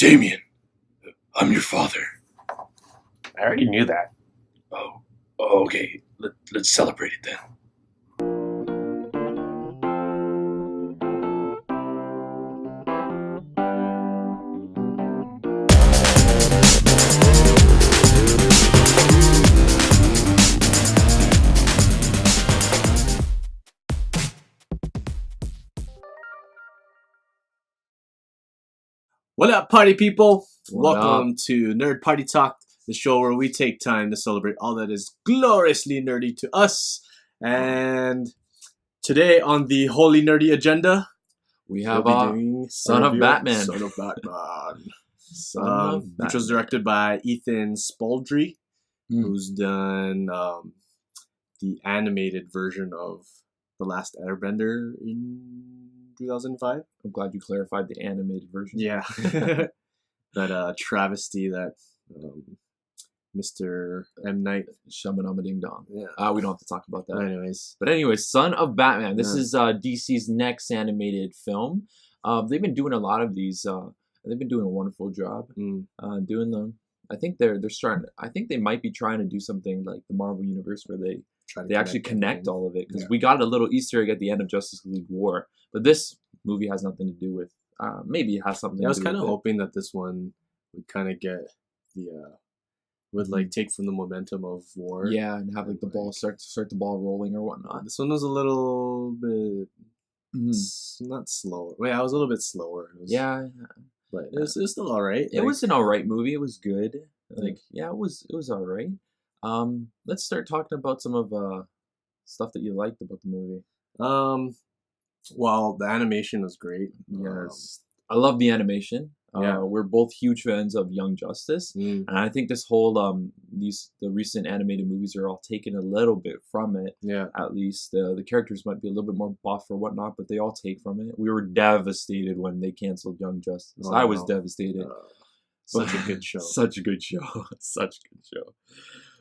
Damian, I'm your father. I already knew that. Oh, okay. Let's celebrate it then. What up, party people? What Welcome to Nerd Party Talk, the show where we take time to celebrate all that is gloriously nerdy to us. And today on the Holy Nerdy agenda, we have we'll be doing Son of Batman. Son of Batman. Son of Batman. Which was directed by Ethan Spaldry, who's done the animated version of The Last Airbender in 2005. I'm glad you clarified the animated version. Yeah. That travesty that Mr. M. Night Shamanama Ding Dong. Yeah. We don't have to talk about that. But anyways, Son of Batman. This is DC's next animated film. They've been doing a lot of these. They've been doing a wonderful job doing them. I think they're starting. I think they might be trying to do something like the Marvel Universe where they actually connect all of it, because we got a little Easter egg at the end of Justice League War, but this movie has nothing to do with. Maybe it has something. I to was do kind of with hoping that this one would kind of get the would like take from the momentum of war. Yeah, and have like the ball start the ball rolling or whatnot. This one was a little bit not slow. Wait, I was a little bit slower. But it was still all right. It was an all right movie. It was good. Like it was all right. Let's start talking about some of stuff that you liked about the movie. Well, the animation was great. Yes, I love the animation. We're both huge fans of Young Justice, and I think this whole the recent animated movies are all taking a little bit from it. Yeah, at least the characters might be a little bit more buff or whatnot, but they all take from it. We were devastated when they canceled Young Justice. I was devastated. Such a good show. Such a good show. Such a good show.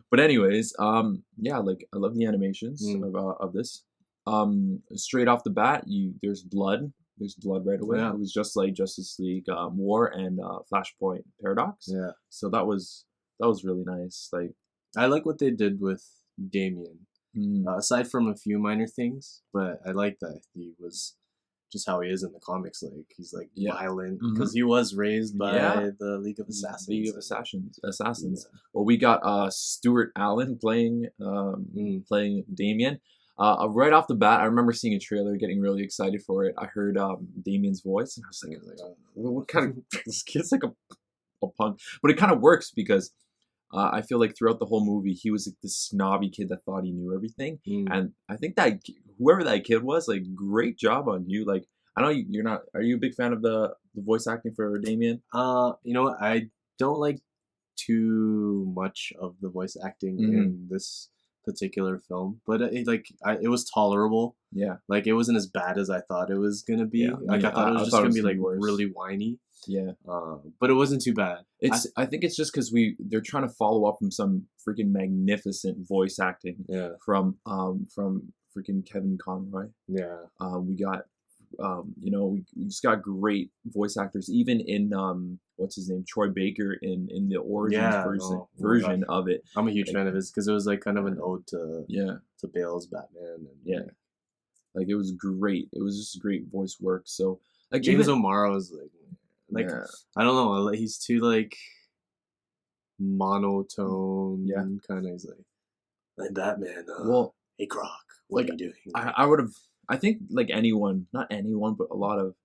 But anyways, like I love the animations of this. Straight off the bat, there's blood. There's blood right away. Yeah. It was just like Justice League War and Flashpoint Paradox. Yeah. So that was really nice. Like, I like what they did with Damian. Aside from a few minor things, but I like that he was just how he is in the comics. Like, he's like violent because he was raised by the League of Assassins. League of Assassins. Yeah. Well, we got Stuart Allen playing Damian. Right off the bat, I remember seeing a trailer, getting really excited for it. I heard Damian's voice, and I was like, what kind of this kid's like a punk, but it kind of works because I feel like throughout the whole movie, he was like this snobby kid that thought he knew everything, and I think that whoever that kid was, like, great job on you. Like, I know you're not. Are you a big fan of the voice acting for Damian? You know what? I don't like too much of the voice acting in this particular film, but it was tolerable. Yeah, like it wasn't as bad as I thought it was gonna be. Yeah. Like I thought it was just gonna be like worse. Really whiny. Yeah, but it wasn't too bad. I think it's just because they're trying to follow up from some freaking magnificent voice acting. Yeah, from freaking Kevin Conroy. Yeah, we got we just got great voice actors, even in what's his name, Troy Baker in the Origins version of it. I'm a huge fan of his because it was like kind of an ode to Bale's Batman. And, like it was great. It was just great voice work. So like James O'Mara was like I don't know, he's too like monotone. Yeah, kind of. He's like, I'm Batman. Hey Croc, what are you doing? I would have. I think like not anyone, but a lot of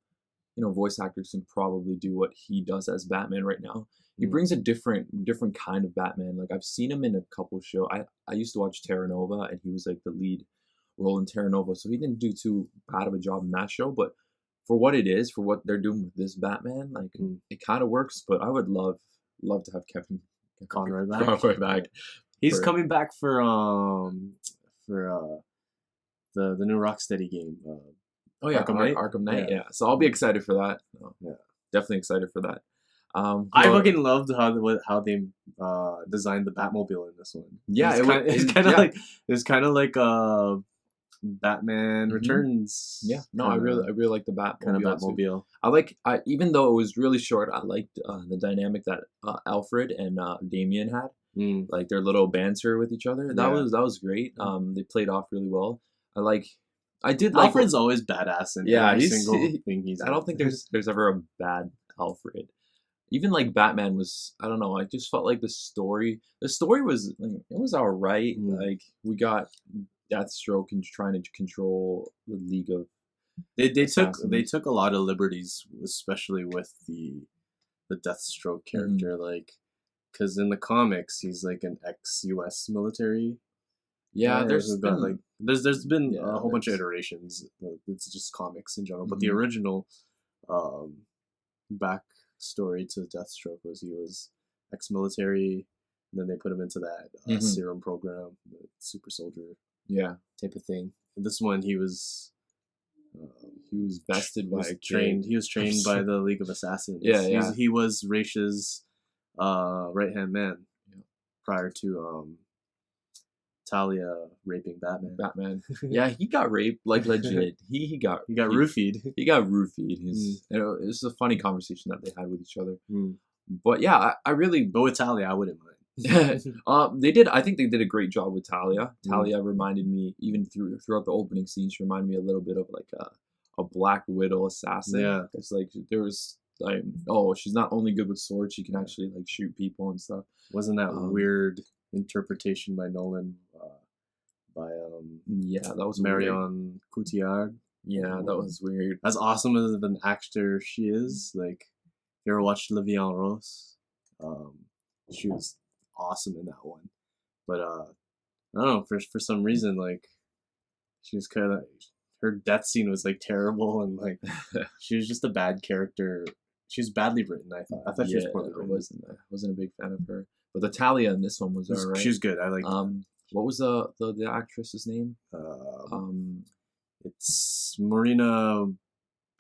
voice actors can probably do what he does as Batman right now. He brings a different kind of Batman. Like, I've seen him in a couple shows. I used to watch Terra Nova, and he was like the lead role in Terra Nova, so he didn't do too bad of a job in that show. But for what it is, for what they're doing with this Batman, like it kind of works. But I would love to have Kevin Conroy back. He's coming back for the new Rocksteady game. Arkham Knight. Yeah. So I'll be excited for that. Definitely excited for that. I fucking loved how they designed the Batmobile in this one. Yeah, it's kind of like Batman Returns. Yeah, no, I really like the Batmobile. Batmobile. I even though it was really short, I liked the dynamic that Alfred and Damian had. Like their little banter with each other. That was great. They played off really well. I did like Alfred's always badass in every single thing he's in. I don't think there's ever a bad Alfred. Even like Batman was, I don't know, I just felt like the story was like, it was alright. Like we got Deathstroke and trying to control the League of they took a lot of liberties, especially with the Deathstroke character, like because in the comics he's like an ex-US military. Yeah, there's been there's been a whole bunch of iterations. It's just comics in general, but the original backstory to Deathstroke was he was ex-military, and then they put him into that serum program, the super soldier type of thing. And this one he was vested by trained. He was trained by the League of Assassins. He was Raish's right-hand man prior to Talia raping Batman. Yeah, he got raped, like legit. He got roofied. He got roofied. It was a funny conversation that they had with each other. But yeah, I really. But with Talia, I wouldn't mind. They did. I think they did a great job with Talia. Talia reminded me, even throughout the opening scene, she reminded me a little bit of like a Black Widow assassin. Yeah, it's like there was like, oh, she's not only good with swords, she can actually like shoot people and stuff. Wasn't that weird interpretation by Nolan? That was Marion Cotillard. Yeah, that was weird. As awesome as an actor she is, like, you ever watched La Vie en Rose? She was awesome in that one. But I don't know, for some reason, like, she was kind of, her death scene was like terrible, and like she was just a bad character. She was badly written. I thought she was poorly written. I wasn't a big fan of her, but the Talia in this one was alright. She was good. I like. What was the actress's name? It's Marina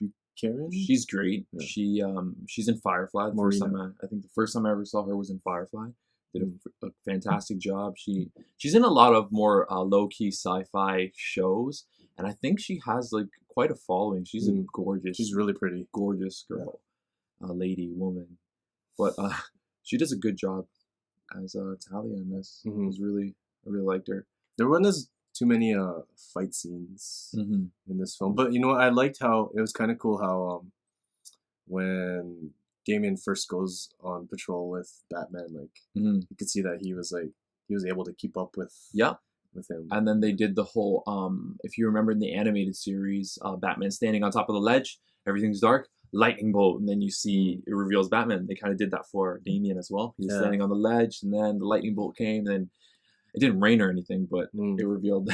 Buchanan. She's great. Yeah. She's in Firefly. The first time I ever saw her was in Firefly. Did a fantastic job. She's in a lot of more low key sci-fi shows, and I think she has like quite a following. She's a gorgeous. She's really pretty, gorgeous girl, woman, but she does a good job as Talia in this. I really liked her. There wasn't as too many fight scenes in this film, but you know what? I liked how it was kind of cool how when Damian first goes on patrol with Batman, like you could see that he was able to keep up with him. And then they did the whole if you remember in the animated series, Batman standing on top of the ledge, everything's dark, lightning bolt, and then you see it reveals Batman. They kind of did that for Damian as well. He was standing on the ledge, and then the lightning bolt came, and then it didn't rain or anything, but it revealed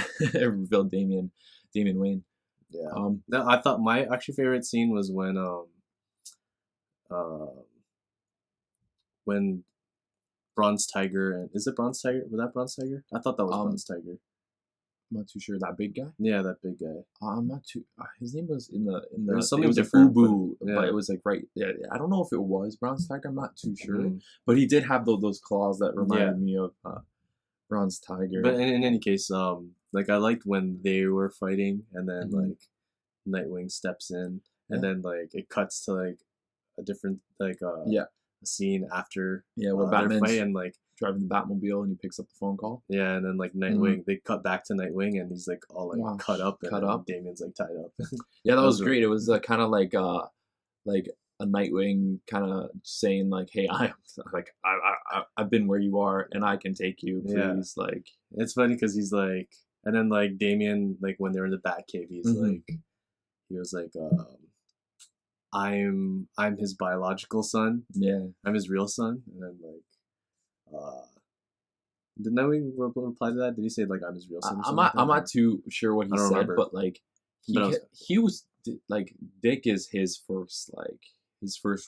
Damian Wayne. Yeah. No, I thought my actually favorite scene was when Bronze Tiger and is it Bronze Tiger? Was that Bronze Tiger? I thought that was Bronze Tiger. I'm not too sure. That big guy? Yeah, that big guy. I'm not too. His name was in the. There was something it was different, but it was like right. Yeah, I don't know if it was Bronze Tiger. I'm not too sure, but he did have those claws that reminded me of Bronze Tiger. But in any case, like I liked when they were fighting, and then like Nightwing steps in, and then like it cuts to like a different a scene after where Batman's fight and like driving the Batmobile and he picks up the phone call. Yeah, and then like Nightwing, they cut back to Nightwing and he's like all like cut up. Damian's like tied up. Yeah, that was great. It was kind of like a Nightwing kind of saying like, "Hey, I've been where you are and I can take you. Please." Yeah. Like it's funny because he's like, and then like Damian, like when they're in the Batcave, he was like, I'm his biological son. Yeah, I'm his real son. And then like, did Nightwing reply to that? Did he say like I'm his real son? I'm not too sure what he said, remember. But like he was like Dick is his first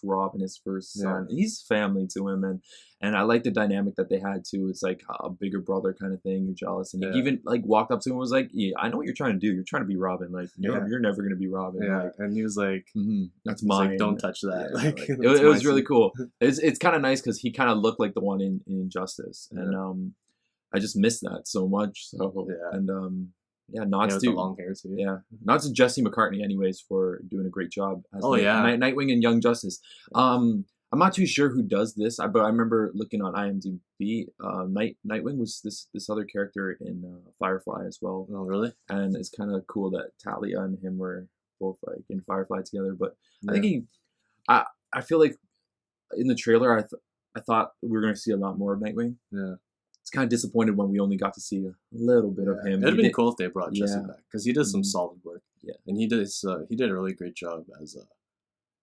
Robin, his first son. Yeah. He's family to him, and I like the dynamic that they had too. It's like a bigger brother kind of thing. You're jealous, and he even like walked up to him and was like, "Yeah, I know what you're trying to do. You're trying to be Robin. Like you're never gonna be Robin." Yeah, like, and he was like, "That's mine. Like, don't touch that." Yeah, like it was really cool. It's kind of nice because he kind of looked like the one in Injustice, and I just missed that so much. So and Yeah, nods with to the long hair too. Yeah, nods to Jesse McCartney, anyways, for doing a great job as Nightwing and Young Justice. I'm not too sure who does this, but I remember looking on IMDb. Nightwing was this other character in Firefly as well. Oh, really? And it's kind of cool that Talia and him were both like in Firefly together. But I think I feel like in the trailer, I thought we were going to see a lot more of Nightwing. Yeah. It's kind of disappointed when we only got to see a little bit of him. It'd have been cool if they brought Jesse back, because he does some solid work. Yeah, and he did a really great job as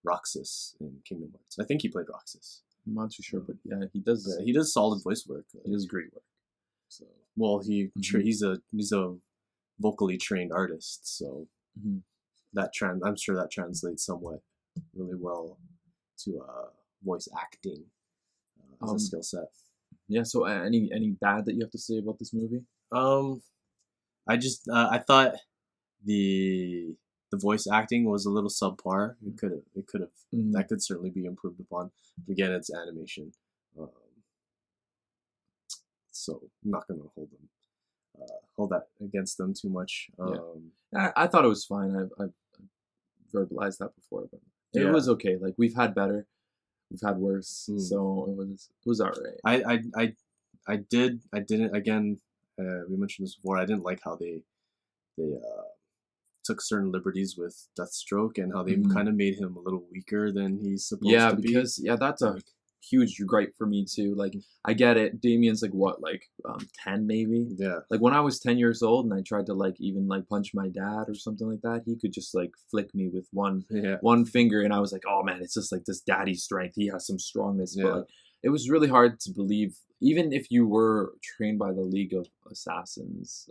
Roxas in Kingdom Hearts. I think he played Roxas. I'm not too sure, but yeah, he does. Yeah, he does solid voice work. He does great work. So, well, he's a vocally trained artist, so I'm sure that translates somewhat really well to voice acting as a skill set. Yeah. So, any bad that you have to say about this movie? I thought the voice acting was a little subpar. It could have that could certainly be improved upon. But again, it's animation, so I'm not gonna hold that against them too much. I thought it was fine. I've verbalized that before, but it was okay. Like, we've had better, we've had worse, so it was alright. I didn't again. We mentioned this before. I didn't like how they took certain liberties with Deathstroke, and how they kind of made him a little weaker than he's supposed to be. Because that's a huge gripe for me too. Like, I get it. Damian's like what, 10 maybe? Yeah. Like, when I was 10 years old and I tried to even punch my dad or something like that, he could just flick me with one finger, and I was like, oh man, it's just this daddy strength. He has some strongness. Yeah. But it was really hard to believe, even if you were trained by the League of Assassins,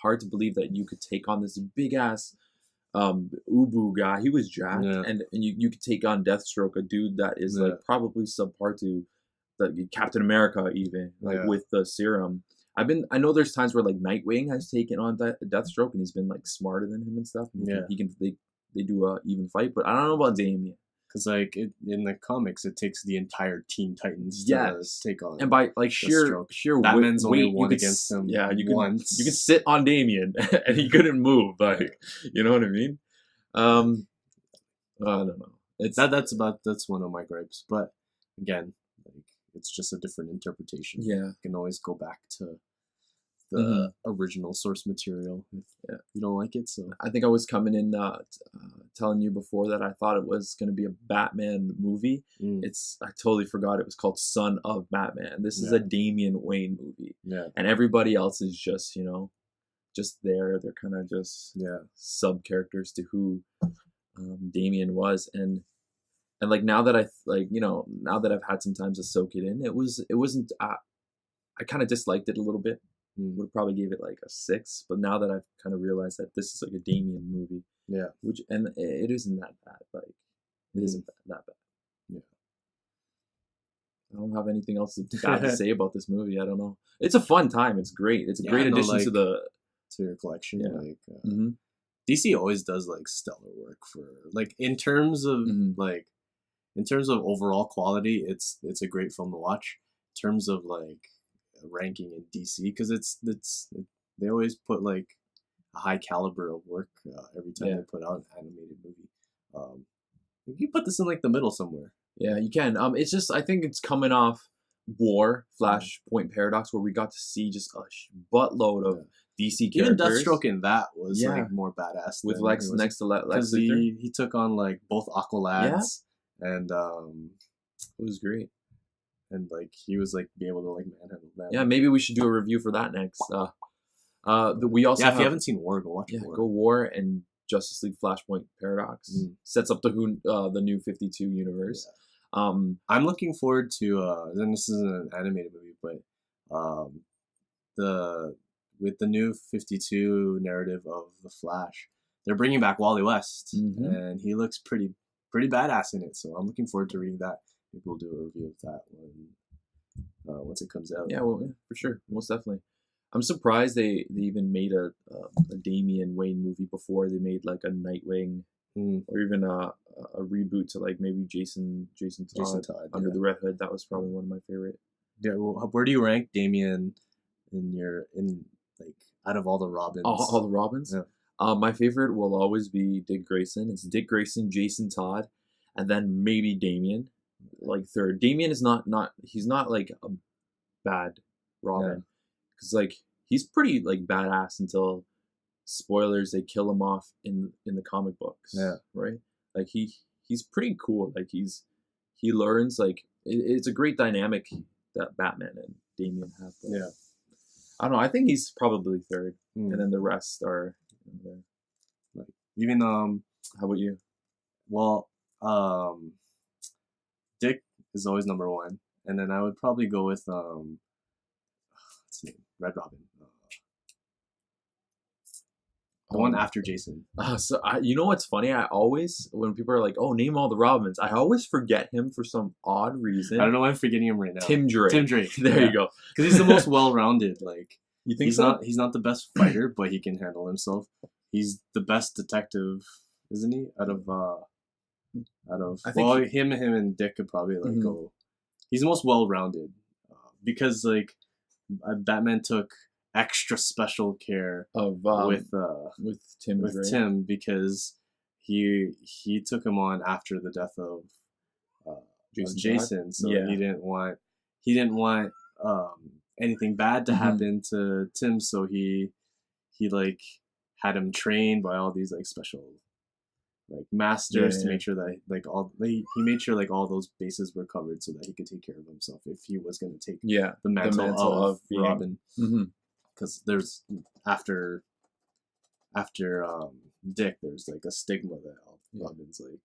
hard to believe that you could take on this big ass Ubu guy. He was jacked, and you could take on Deathstroke, a dude that is probably subpar to the Captain America, even with the serum. I know there's times where Nightwing has taken on Deathstroke, and he's been smarter than him and stuff. And they do a even fight, but I don't know about Damian. Because in the comics, it takes the entire Teen Titans to take on. And by sheer Batman's only weight, won against him. Yeah, once. You could sit on Damian and he couldn't move. You know what I mean? I don't know. That's one of my gripes. But again, it's just a different interpretation. Yeah, you can always go back to the original source material if you don't like it. So I think I was coming in telling you before that I thought it was going to be a Batman movie. I totally forgot it was called Son of Batman. This is a Damian Wayne movie. Yeah, and everybody else is just just there. They're kind of just sub characters to who Damian was, and now that now that I've had some time to soak it in, it wasn't. I kind of disliked it a little bit. Would probably give it a 6, but now that I've kind of realized that this is a Damian movie, and it isn't that bad. It isn't that bad. Yeah, I don't have anything else bad to say about this movie. I don't know. It's a fun time. It's great. It's a great addition to your collection. Yeah. DC always does stellar work for in terms of in terms of overall quality. It's a great film to watch. In terms of ranking in DC, because they always put a high caliber of work every time they put out an animated movie. You put this in the middle somewhere. Yeah, you can. It's just, I think it's coming off War, Flashpoint Paradox, where we got to see just a buttload of DC characters. Even Deathstroke in that was more badass with Lex next to Lex, because he took on both Aqualads and it was great. And he was be able to manhandle that. Yeah, maybe we should do a review for that next. We also if you haven't seen War, go watch War. Go War and Justice League Flashpoint Paradox sets up the new 52 universe. Yeah. I'm looking forward to. Then this isn't an animated movie, but with the new 52 narrative of the Flash, they're bringing back Wally West, and he looks pretty badass in it. So I'm looking forward to reading that. Maybe we'll do a review of that once it comes out. Yeah, well, for sure, most definitely. I'm surprised they even made a Damian Wayne movie before they made a Nightwing, or even a reboot to maybe Jason Todd Under the Red Hood. That was probably one of my favorite. Yeah, well, where do you rank Damian in Like out of all the Robins. All the Robins? Yeah. My favorite will always be Dick Grayson. It's Dick Grayson, Jason Todd, and then maybe Damian. Like third. Damian is not he's not like a bad Robin. Because like he's pretty like badass until spoilers, they kill him off in the comic books. Yeah. Right? Like he's pretty cool. Like he learns like it's a great dynamic that Batman and Damian have. Yeah. I don't know. I think he's probably third, and then the rest are there. Like even How about you? well, Dick is always number one, and then I would probably go with what's his name? Red Robin. The one after Jason. You know what's funny? I always, when people are like, "Oh, name all the Robins," I always forget him for some odd reason. I don't know why I'm forgetting him right now. Tim Drake. Tim Drake. There you go. Because he's the most well-rounded. Like you think he's not the best fighter, but he can handle himself. He's the best detective, isn't he? Out of I think him and Dick could probably like go. He's the most well-rounded because like Batman took extra special care of with Tim Tim because he took him on after the death of Jason, so he didn't want anything bad to happen to Tim, so he like had him trained by all these like special like masters to make sure that like he made sure like all those bases were covered so that he could take care of himself if he was going to take the mantle of Robin. Because there's after Dick, there's like a stigma that all Robins like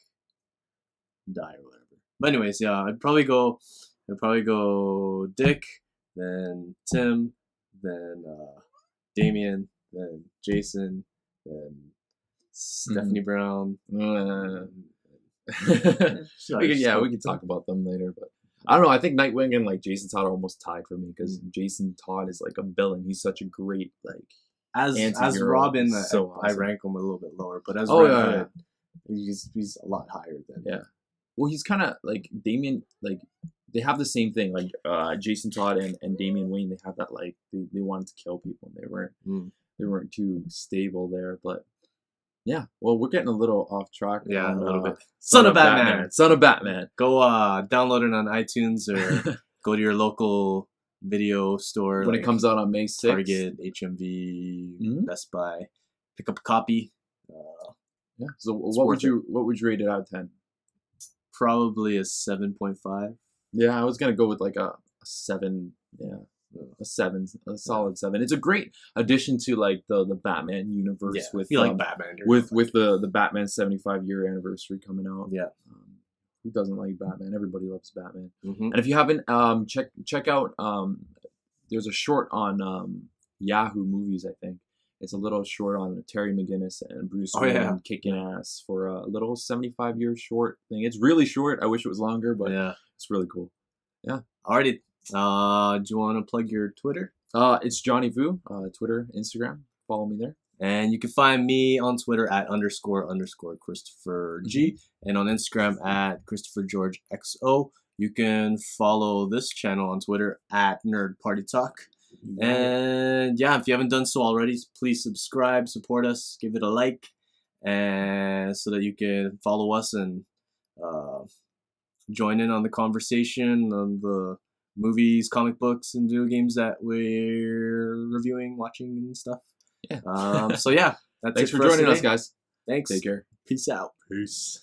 die or whatever. But anyways, I'd probably go Dick, then Tim, then Damian, then Jason, then Stephanie Brown. We can talk about them later, but I don't know. I think Nightwing and like Jason Todd are almost tied for me because Jason Todd is like a villain. He's such a great like as Robin. So I rank him a little bit lower, but as Red Hood, he's a lot higher than Well, he's kind of like Damian. Like they have the same thing. Like Jason Todd and Damian Wayne, they have that like they wanted to kill people. And they weren't too stable there, but. Yeah, well, we're getting a little off track. Yeah, a little bit. Son of Batman. Son of Batman. Go download it on iTunes or go to your local video store. When it comes out on May 6th. Target, HMV, Best Buy. Pick up a copy. So what would you rate it out of 10? Probably a 7.5. Yeah, I was going to go with like a 7. Yeah. A 7, a solid 7. It's a great addition to like the Batman universe with like Batman with the Batman 75-year anniversary coming out. Yeah, who doesn't like Batman? Everybody loves Batman. And if you haven't, check out there's a short on Yahoo Movies. I think it's a little short on Terry McGinnis and Bruce Wayne kicking ass for a little 75-year short thing. It's really short. I wish it was longer, but it's really cool. Yeah. Alrighty. Do you want to plug your Twitter? It's Johnny Vu, Twitter, Instagram. Follow me there. And you can find me on Twitter at _Christopher G and on Instagram at Christopher George XO. You can follow this channel on Twitter at Nerd Party Talk. And if you haven't done so already, please subscribe, support us, give it a like, and so that you can follow us and join in on the conversation on the movies, comic books, and video games that we're reviewing, watching, and stuff. Yeah. That's Thanks it for joining us guys. Thanks. Take care. Peace out. Peace.